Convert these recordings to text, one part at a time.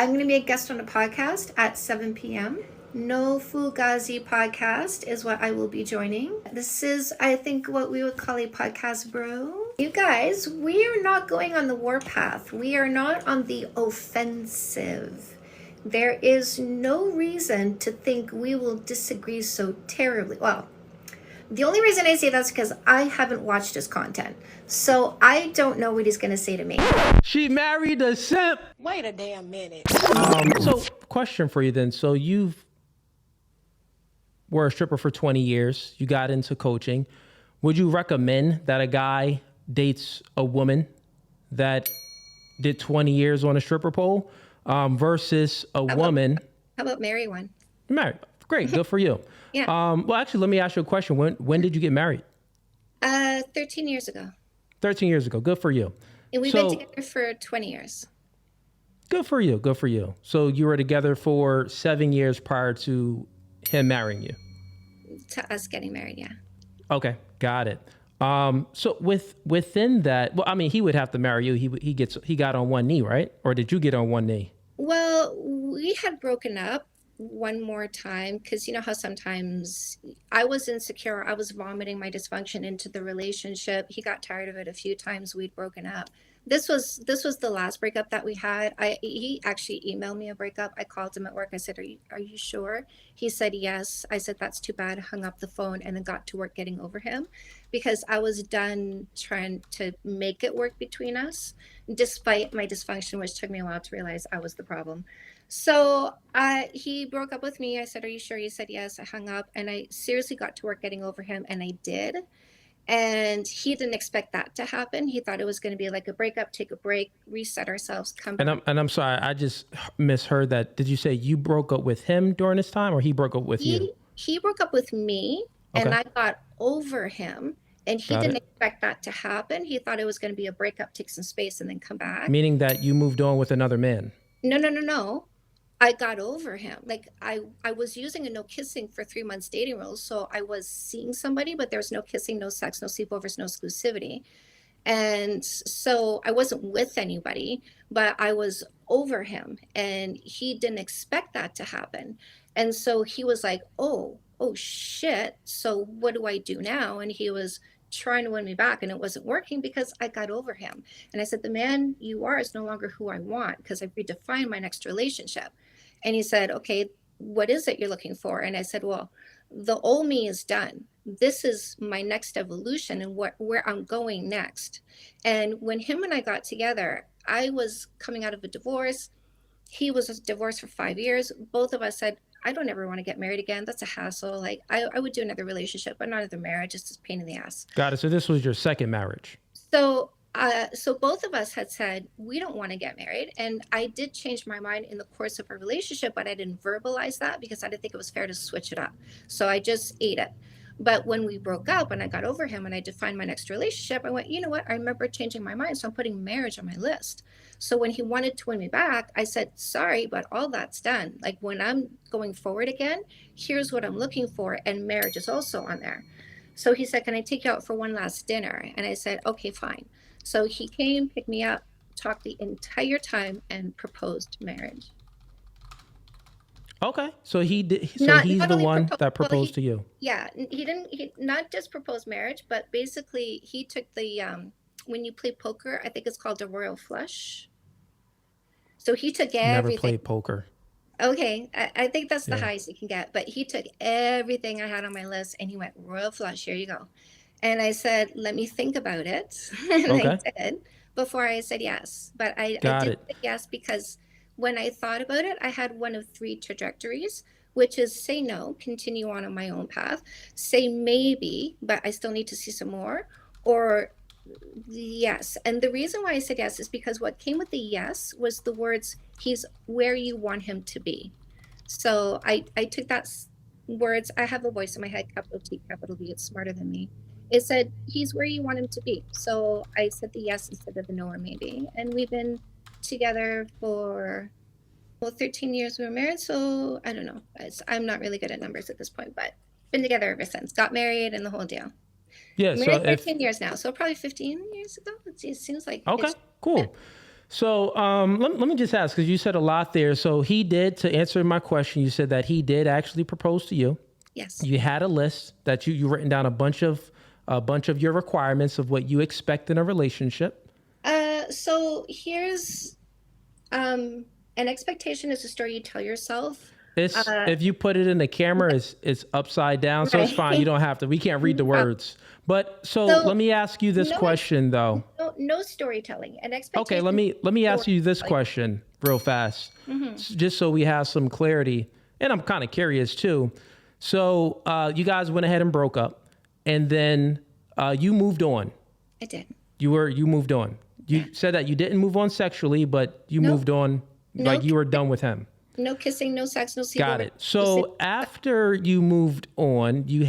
I'm going to be a guest on a podcast at 7 p.m. No Fugazi podcast is what I will be joining. This is, I think, what we would call a podcast bro. You guys, we are not going on the warpath. We are not on the offensive. There is no reason to think we will disagree so terribly. Well, the only reason I say that's because I haven't watched his content. So I don't know what he's going to say to me. She married a simp. Wait a damn minute. So question for you then. So you were a stripper for 20 years. You got into coaching. Would you recommend that a guy dates a woman that did 20 years on a stripper pole versus a woman? How about marry one? Married. Great. Good for you. Yeah. Well, actually, let me ask you a question. When did you get married? 13 years ago. 13 years ago. Good for you. And we've been together for 20 years. Good for you. Good for you. So you were together for 7 years prior to him marrying you? To us getting married, yeah. Okay. Got it. So within that, well, I mean, he would have to marry you. He got on one knee, right? Or did you get on one knee? Well, we had broken up one more time because you know how sometimes I was insecure. I was vomiting my dysfunction into the relationship. He got tired of it a few times. We'd broken up. This was the last breakup that we had. He actually emailed me a breakup. I called him at work. I said, are you sure? He said yes. I said, that's too bad. Hung up the phone and then got to work getting over him because I was done trying to make it work between us despite my dysfunction, which took me a while to realize I was the problem. So he broke up with me. I said, are you sure? He said yes. I hung up and I seriously got to work getting over him, and I did. And he didn't expect that to happen. He thought it was going to be like a breakup, take a break, reset ourselves, come back. And I'm sorry, I just misheard that. Did you say you broke up with him during this time, or he broke up with you? He broke up with me, Okay. and I got over him. And he didn't expect that to happen. He thought it was going to be a breakup, take some space, and then come back. Meaning that you moved on with another man? No. I got over him. Like I was using a no kissing for 3 months dating rules. So I was seeing somebody, but there was no kissing, no sex, no sleepovers, no exclusivity. And so I wasn't with anybody, but I was over him, and he didn't expect that to happen. And so he was like, oh shit. So what do I do now? And he was trying to win me back, and it wasn't working because I got over him. And I said, the man you are is no longer who I want because I've redefined my next relationship. And he said, okay, what is it you're looking for? And I said, well, the old me is done. This is my next evolution and where I'm going next. And when him and I got together, I was coming out of a divorce. He was divorced for 5 years. Both of us said, I don't ever want to get married again. That's a hassle. Like I would do another relationship, but not another marriage. It's just a pain in the ass. Got it. So this was your second marriage. So both of us had said, we don't want to get married. And I did change my mind in the course of our relationship, but I didn't verbalize that because I didn't think it was fair to switch it up. So I just ate it. But when we broke up and I got over him and I defined my next relationship, I went, you know what? I remember changing my mind. So I'm putting marriage on my list. So when he wanted to win me back, I said, sorry, but all that's done. Like when I'm going forward again, here's what I'm looking for. And marriage is also on there. So he said, can I take you out for one last dinner? And I said, okay, fine. So he came, picked me up, talked the entire time, and proposed marriage. Okay, so he did. So he's the one that proposed to you. Yeah, he not just proposed marriage, but basically he took the when you play poker, I think it's called a royal flush. So he took everything. Never played poker. Okay, I think that's the highest you can get. But he took everything I had on my list, and he went royal flush. Here you go. And I said, let me think about it. And I did before I said yes. But I did say yes because when I thought about it, I had one of three trajectories, which is say no, continue on my own path, say maybe, but I still need to see some more, or yes. And the reason why I said yes is because what came with the yes was the words, he's where you want him to be. So I took that words, I have a voice in my head, capital T, capital V, it's smarter than me. It said, he's where you want him to be. So I said the yes instead of the no or maybe. And we've been together for, 13 years we were married. So I don't know. I'm not really good at numbers at this point, but been together ever since. Got married and the whole deal. Yeah. Married 13 years now. So probably 15 years ago. It seems like. Okay, cool. So let me just ask, because you said a lot there. So he did, to answer my question, you said that he did actually propose to you. Yes. You had a list that you written down a bunch of your requirements of what you expect in a relationship. So here's an expectation is a story you tell yourself. It's if you put it in the camera, it's upside down, so it's fine. You Right. don't have to. We can't read the Uh, words. But so let so me ask you this no, question though. no storytelling. An Okay, expectation let me is ask you this storytelling. question real fast, Hmm. just so we have some clarity. And I'm kind of curious too. So you guys went ahead and broke up, and then you moved on. I did. You moved on. Yeah. You said that you didn't move on sexually, but you No, moved on no, like you were done with him. no kissing, no sex, no Got sleepover. it. So after you moved on, you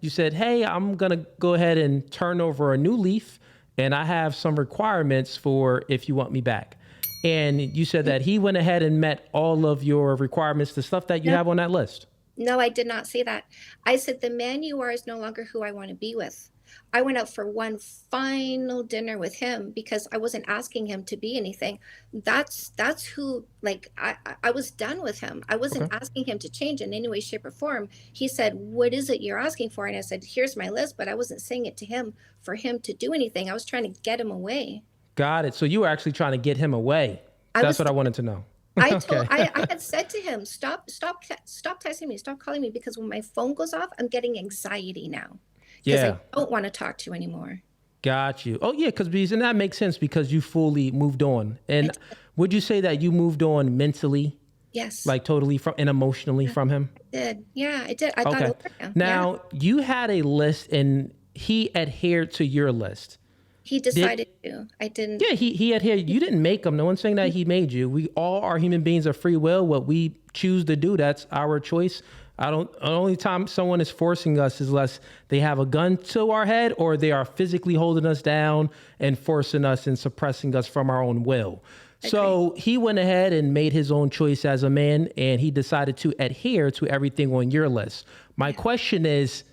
said, "Hey, I'm going to go ahead and turn over a new leaf, and I have some requirements for if you want me back." And you said that he went ahead and met all of your requirements, the stuff that you No, have on that list. no, I did not say that. I said the man you are is no longer who I want to be with. I went out for one final dinner with him because I wasn't asking him to be anything. That's who, like, I was done with him. I wasn't Okay. asking him to change in any way, shape, or form. He said, "What is it you're asking for?" And I said, "Here's my list," but I wasn't saying it to him for him to do anything. I was trying to get him away. Got it. So you were actually trying to get him away. I That's was what I wanted to know. Okay. I had said to him, stop texting me, stop calling me, because when my phone goes off, I'm getting anxiety now because I Yeah. don't want to talk to you anymore. Got you. Oh yeah, and that makes sense because you fully moved on. I And did. would you say that you moved on mentally, Yes, like totally from and emotionally yeah, from him? I did. Yeah, I did. I got Okay. over him. Yeah, Now you had a list and he adhered to your list. he Did decided to. I didn't. Yeah, he adhered. You didn't make him. No one's saying that he made you. We all are human beings of free will. What we choose to do, that's our choice. I don't. The only time someone is forcing us is unless they have a gun to our head or they are physically holding us down and forcing us and suppressing us from our own will. Agree. So he went ahead and made his own choice as a man, and he decided to adhere to everything on your list. My Yeah. question is,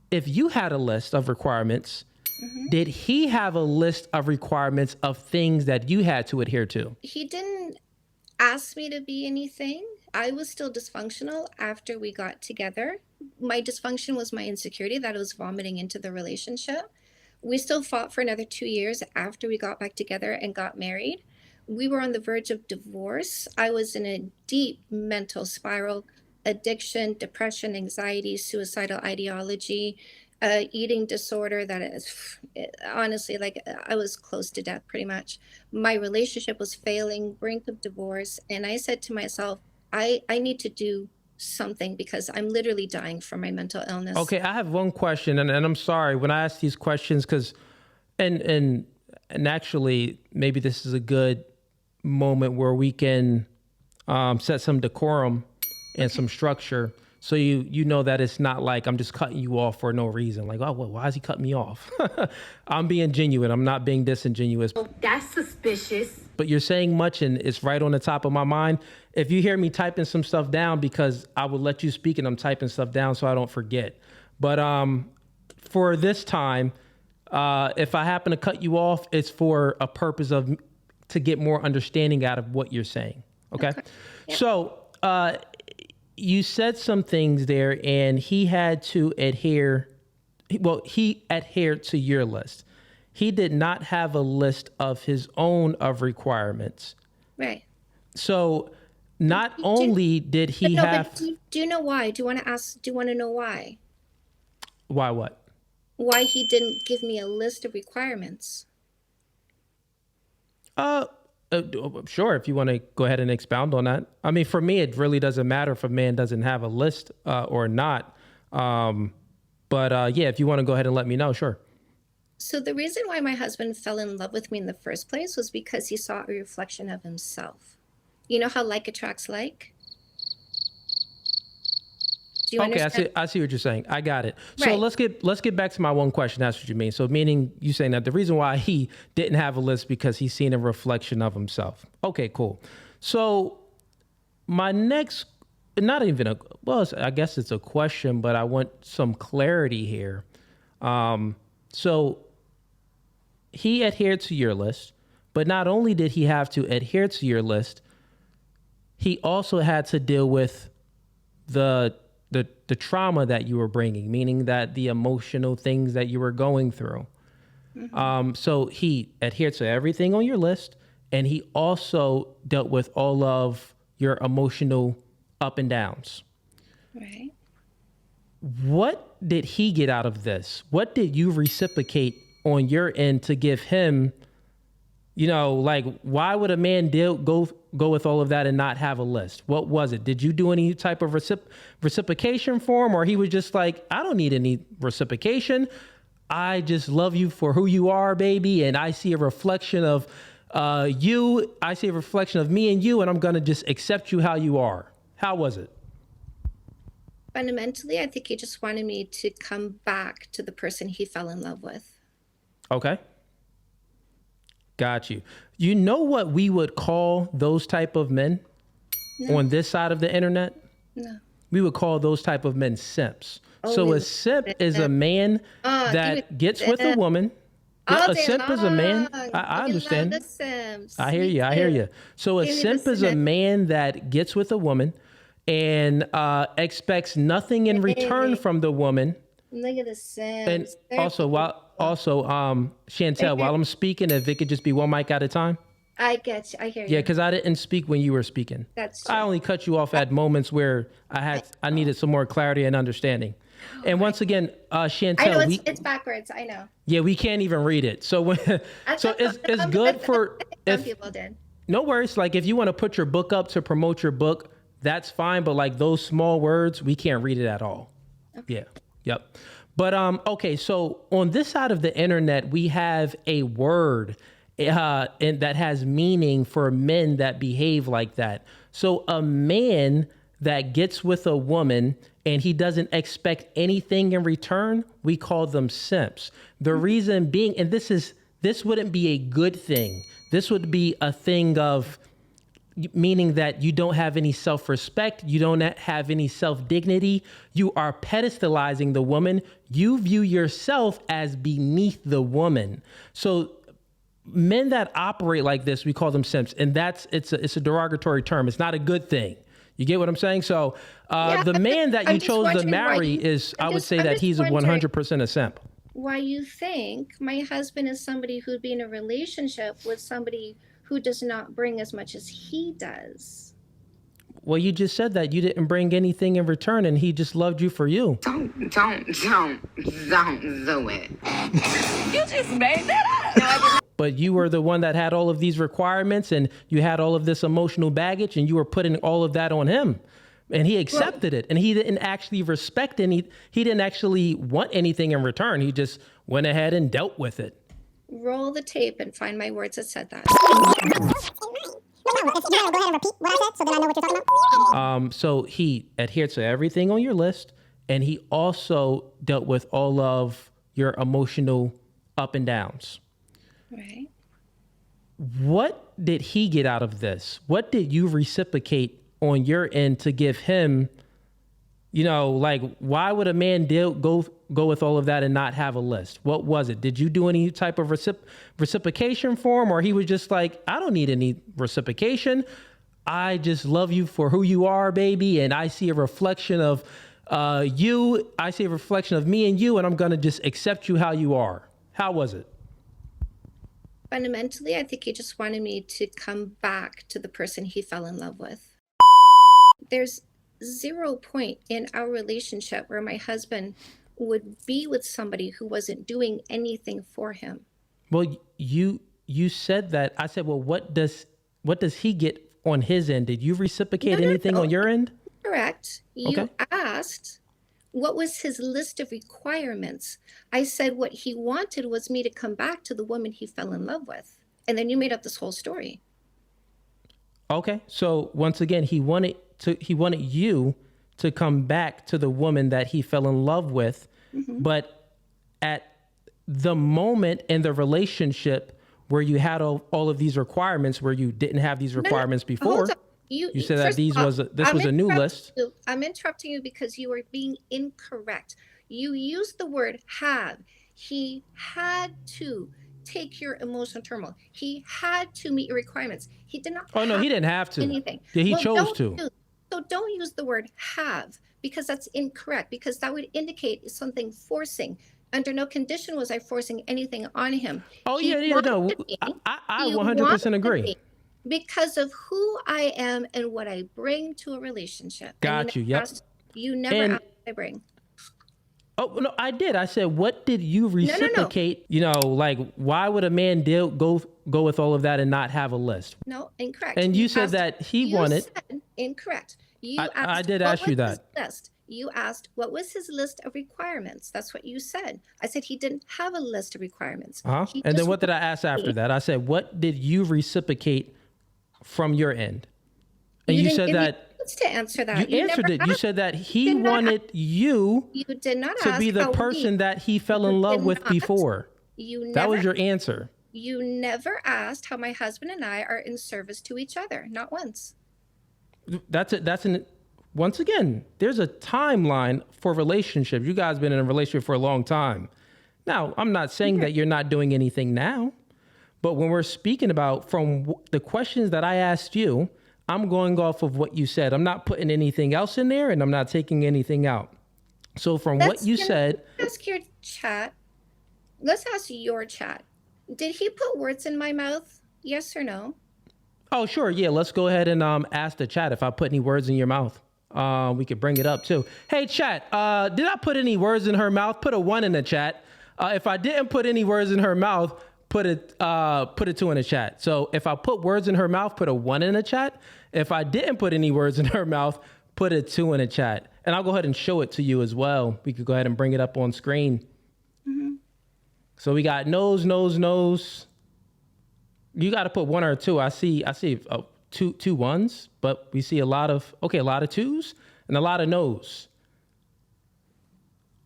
if you had a list of requirements, Hmm. did he have a list of requirements of things that you had to adhere to? He didn't ask me to be anything. I was still dysfunctional after we got together. My dysfunction was my insecurity that I was vomiting into the relationship. We still fought for another 2 years after we got back together and got married. We were on the verge of divorce. I was in a deep mental spiral, addiction, depression, anxiety, suicidal ideology, eating disorder that is honestly, like, I was close to death pretty much. My relationship was failing, brink of divorce. And I said to myself, I need to do something because I'm literally dying from my mental illness. Okay, I have one question, and I'm sorry when I ask these questions because, and and and actually, maybe this is a good moment where we can set some decorum and Okay. some structure, so you know that it's not like I'm just cutting you off for no reason. Like, oh, well, why is he cutting me off? I'm being genuine. I'm not being disingenuous. That's suspicious. But you're saying much and it's right on the top of my mind. If you hear me typing some stuff down, because I will let you speak and I'm typing stuff down so I don't forget. But for this time, if I happen to cut you off, it's for a purpose of to get more understanding out of what you're saying. Okay. Okay. Yep. So you said some things there and he had to adhere. Well, he adhered to your list. He did not have a list of his own of requirements. Right. So not He didn't, only did but he no, have, but do you know why? Do you want to ask? Do you want to know why? why what? Why he didn't give me a list of requirements? Uh, sure, if you want to go ahead and expound on that. I mean, for me, it really doesn't matter if a man doesn't have a list or not. But yeah, if you want to go ahead and let me know, sure. So the reason why my husband fell in love with me in the first place was because he saw a reflection of himself. You know how like attracts like? Do you Okay, understand? I see what you're saying. I got it. So Right. let's get back to my one question. That's what you mean. So meaning you saying that the reason why he didn't have a list because he's seen a reflection of himself. Okay, cool. So my next, not even a, well, I guess it's a question, but I want some clarity here. So he adhered to your list, But not only did he have to adhere to your list, he also had to deal with the trauma that you were bringing, meaning that the emotional things that you were going through. So he adhered to everything on your list, and he also dealt with all of your emotional up and downs. Right. What did he get out of this? What did you reciprocate on your end to give him, like, why would a man go with all of that and not have a list? What was it? Did you do any type of reciprocation for him, or he was just like, I don't need any reciprocation. I just love you for who you are, baby. And I see a reflection of you. I see a reflection of me and you, and I'm going to just accept you how you are. How was it? Fundamentally, I think he just wanted me to come back to the person he fell in love with. Okay. Got you. You know what we would call those type of men on this side of the internet? No. We would call those type of men simps. So a simp is a man that gets with a woman. A simp is a man. I understand. I hear you. I hear you. So a simp is a man that gets with a woman and expects nothing in return from the woman. Look at the simps. And Chantal, while I'm speaking, if it could just be one mic at a time. I get you. I hear you. Yeah, because I didn't speak when you were speaking. That's true. I only cut you off at moments where I needed some more clarity and understanding. And once again, Chantal, I know it's backwards. I know. Yeah, we can't even read it. So it's good for some people did. No worries. Like if you want to put your book up to promote your book, that's fine. But like those small words, we can't read it at all. Okay. Yeah. Yep. But okay. So on this side of the internet, we have a word and that has meaning for men that behave like that. So a man that gets with a woman and he doesn't expect anything in return, we call them simps. The reason being, and this wouldn't be a good thing. This would be a thing of meaning that you don't have any self-respect. You don't have any self-dignity. You are pedestalizing the woman. You view yourself as beneath the woman. So men that operate like this, we call them simps. And it's a derogatory term. It's not a good thing. You get what I'm saying? So the man that you chose to marry is, I would say that he's 100% a simp. Why you think my husband is somebody who'd be in a relationship with somebody who does not bring as much as he does? Well, you just said that you didn't bring anything in return and he just loved you for you. Don't do it. You just made that up. No, I didn't. But you were the one that had all of these requirements and you had all of this emotional baggage and you were putting all of that on him. And he accepted it. And he didn't actually respect he didn't actually want anything in return. He just went ahead and dealt with it. Roll the tape and find my words that said that. So he adhered to everything on your list and he also dealt with all of your emotional up and downs. Right. What did he get out of this? What did you reciprocate on your end to give him, like, why would a man go with all of that and not have a list? What was it? Did you do any type of reciprocation for him, or he was just like, I don't need any reciprocation. I just love you for who you are, baby. And I see a reflection of you. I see a reflection of me and you, and I'm going to just accept you how you are. How was it? Fundamentally, I think he just wanted me to come back to the person he fell in love with. There's 0 point in our relationship where my husband would be with somebody who wasn't doing anything for him. Well, you said that. I said, well, what does he get on his end? Did you reciprocate anything on your end? Correct. You asked what was his list of requirements. I said what he wanted was me to come back to the woman he fell in love with. And then you made up this whole story. Okay. So once again, he wanted you to come back to the woman that he fell in love with. Mm-hmm. But at the moment in the relationship where you had all of these requirements, where you didn't have these requirements before, you said that this was a new list. I'm interrupting you because you are being incorrect. You used the word have. He had to take your emotional turmoil. He had to meet your requirements. He did not. Oh, no, he didn't have to. Anything. Yeah, he chose to. So don't use the word have, because that's incorrect, because that would indicate something forcing. Under no condition was I forcing anything on him. Oh, yeah, no, I 100% agree. Because of who I am and what I bring to a relationship. Got you, yep. You never asked what I bring. Oh, no, I did. I said, what did you reciprocate? No. You know, like, why would a man go with all of that and not have a list? No, incorrect. And you said that he wanted. Said incorrect. I did ask you that. List? You asked, what was his list of requirements? That's what you said. I said he didn't have a list of requirements. And then what did I ask after that? I said, what did you reciprocate from your end? And you said that. To answer that. You answered it. You said that he wanted you did not to be the person that he fell in love with before. That was your answer. You never asked how my husband and I are in service to each other. Not once. Once again, there's a timeline for relationships. You guys have been in a relationship for a long time. Now, I'm not saying that you're not doing anything now, but when we're speaking about from the questions that I asked you, I'm going off of what you said. I'm not putting anything else in there, and I'm not taking anything out. So from what you said. Ask your chat. Let's ask your chat. Did he put words in my mouth? Yes or no? Oh, sure. Yeah, let's go ahead and ask the chat if I put any words in your mouth. We could bring it up too. Hey, chat, did I put any words in her mouth? Put a 1 in the chat. If I didn't put any words in her mouth, put a 2 in the chat. So if I put words in her mouth, put a 1 in the chat. If I didn't put any words in her mouth, put a 2 in the chat. And I'll go ahead and show it to you as well. We could go ahead and bring it up on screen. Mm-hmm. So we got nose. You got to put 1 or 2. I see two ones, but we see a lot of 2s and a lot of no's.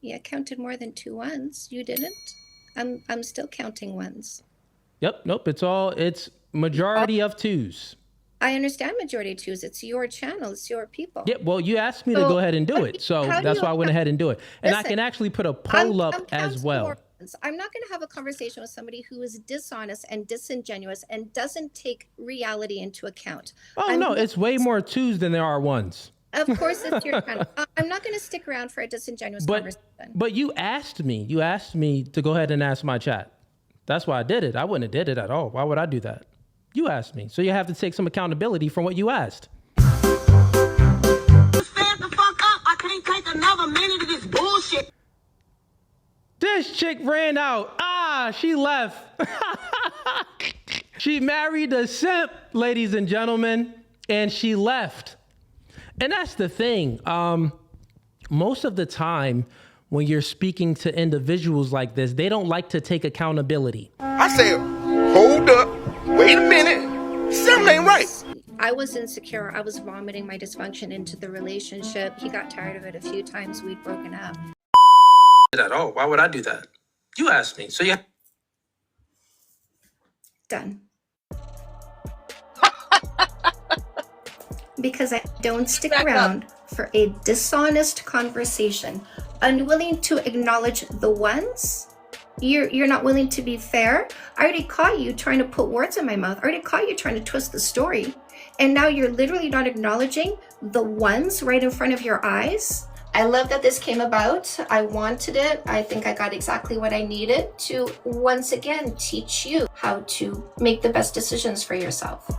Yeah, counted more than 2 ones. You didn't? I'm still counting 1s. Yep. Nope. It's majority of 2s. I understand majority of 2s. It's your channel. It's your people. Yeah. Well, you asked me to go ahead and do it. So that's why I went ahead and do it. And I can actually put a poll up as well. I'm not going to have a conversation with somebody who is dishonest and disingenuous and doesn't take reality into account. Oh, no, it's way more 2s than there are 1s. Of course, it's your channel. I'm not going to stick around for a disingenuous conversation. But you asked me to go ahead and ask my chat. That's why I did it. I wouldn't have did it at all. Why would I do that? You asked me. So you have to take some accountability from what you asked. Stand the fuck up. I can't take another minute of this bullshit. This chick ran out. She left. She married a simp, ladies and gentlemen, and she left. And that's the thing. Most of the time when you're speaking to individuals like this, they don't like to take accountability. I said, hold up, wait a minute, something ain't right. I was insecure. I was vomiting my dysfunction into the relationship. He got tired of it a few times. We'd broken up. At all. Why would I do that? You asked me. So yeah. Done. Because I don't stick around for a dishonest conversation, unwilling to acknowledge the ones. You're not willing to be fair. I already caught you trying to put words in my mouth. I already caught you trying to twist the story. And now you're literally not acknowledging the ones right in front of your eyes. I love that this came about. I wanted it. I think I got exactly what I needed to once again teach you how to make the best decisions for yourself.